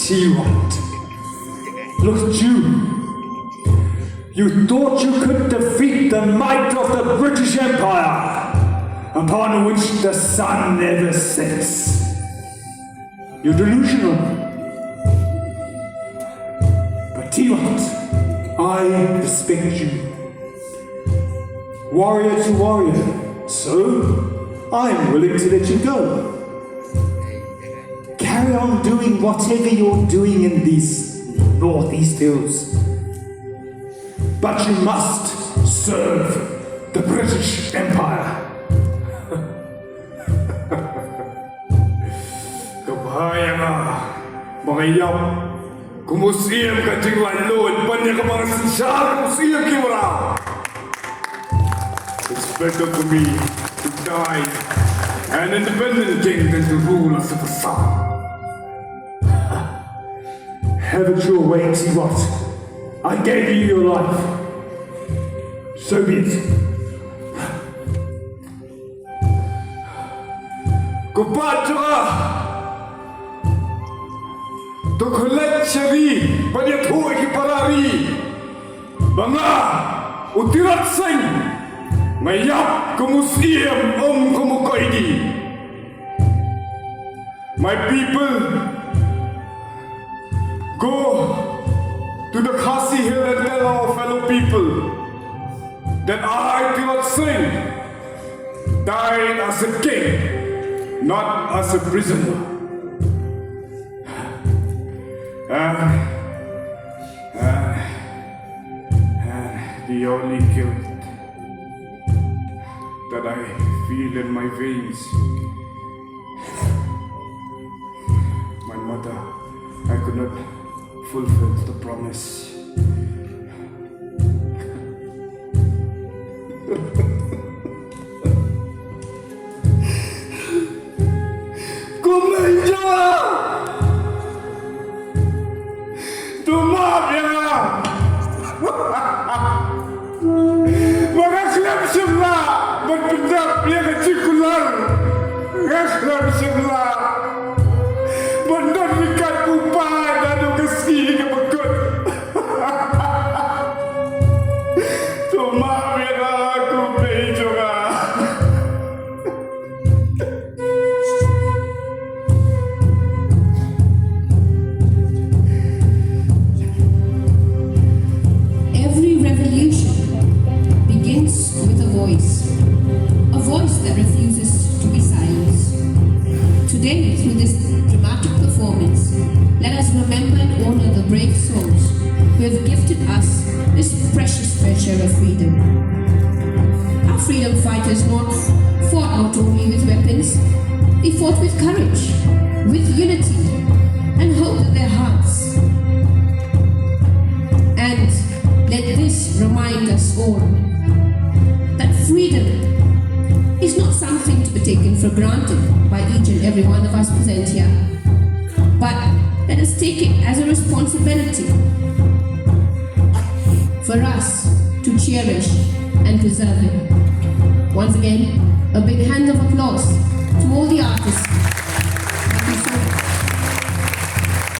Tirot, look at you. You thought you could defeat the might of the British Empire, upon which the sun never sets. You're delusional. But Tirot, I respect you. Warrior to warrior, so I'm willing to let you go. Carry on doing whatever you're doing in these northeast hills. But you must serve the British Empire. Kabahaya nga, mga iyam, kumusiyam ka tinglan lood, banya ka mga sinsya, kumusiyam kimura. It's better for me to die an independent king than to rule as a vassal. Have it your way, Tirot. I gave you your life. So be it. Kupatsaka! Tukulat syari, panyathu ikiparari. Mga utirat sing, mayap kumusiyam kumukaidi. My people, go to the Khasi Hill and tell our fellow people that I, Tirot Singh, died as a king, not as a prisoner. And the only guilt that I feel in my veins, my mother, I could not fulfill the promise. Kumenja! Tumabya! Mga simla! Magpindap niya ka tsikular! Mga simla! Bandar ikat kupahan ano kasi ka magkot! Tumabya ka ako, medyo ka! Every revolution begins with a voice that refuses to be silenced. Today, through this dramatic performance, let us remember and honor the brave souls who have gifted us this precious treasure of freedom. Our freedom fighters fought not only with weapons, they fought with courage, with unity, and hope in their hearts. And let this remind us all that freedom is not something to be taken for granted by each and every one of us present here, but let us take it as a responsibility for us to cherish and preserve it. Once again, a big hand of applause to all the artists